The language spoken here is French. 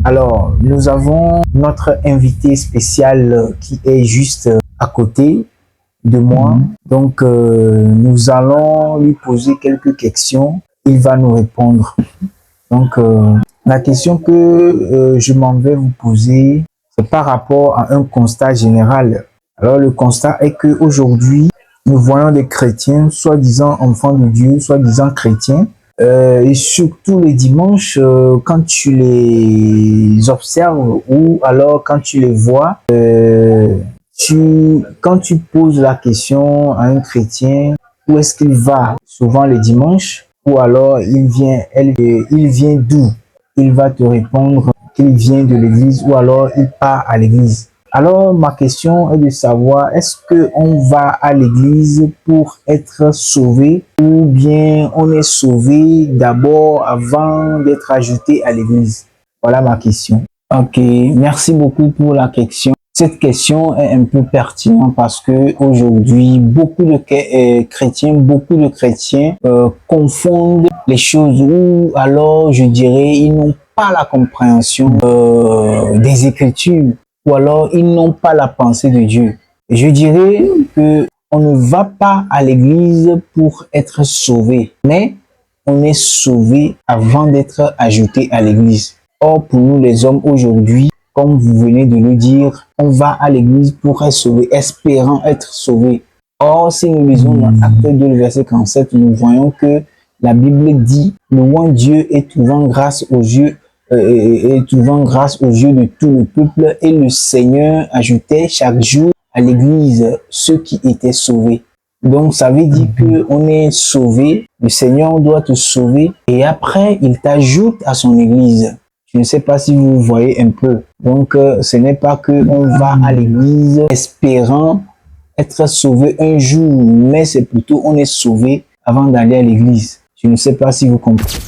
Alors, nous avons notre invité spécial qui est juste à côté de moi. Donc, nous allons lui poser quelques questions. Il va nous répondre. Donc, la question que je m'en vais vous poser, c'est par rapport à un constat général. Alors, le constat est qu'aujourd'hui, nous voyons des chrétiens, soi-disant enfants de Dieu, soi-disant chrétiens, et surtout les dimanches, quand tu les observes ou alors quand tu les vois, quand tu poses la question à un chrétien, où est-ce qu'il va souvent les dimanches, ou alors il vient d'où? Il va te répondre qu'il vient de l'église ou alors il part à l'église. Alors, ma question est de savoir, est-ce qu'on va à l'église pour être sauvé ou bien on est sauvé d'abord avant d'être ajouté à l'église? Voilà ma question. Ok, merci beaucoup pour la question. Cette question est un peu pertinente parce que aujourd'hui, beaucoup de chrétiens confondent les choses ou alors, je dirais, ils n'ont pas la compréhension des Écritures ou alors ils n'ont pas la pensée de Dieu. Je dirais que on ne va pas à l'église pour être sauvé, mais on est sauvé avant d'être ajouté à l'église. Or, pour nous les hommes aujourd'hui, comme vous venez de nous dire, on va à l'église pour être sauvé, espérant être sauvé. Or, si nous lisons dans Acte 2, verset 47, nous voyons que la Bible dit, louant Dieu et trouvant grâce aux yeux de tout le peuple, et le Seigneur ajoutait chaque jour à l'église ceux qui étaient sauvés. Donc, ça veut dire qu'on est sauvé, le Seigneur doit te sauver, et après, il t'ajoute à son église. Je ne sais pas si vous voyez un peu. Donc, ce n'est pas qu'on va à l'église espérant être sauvé un jour, mais c'est plutôt on est sauvé avant d'aller à l'église. Je ne sais pas si vous comprenez.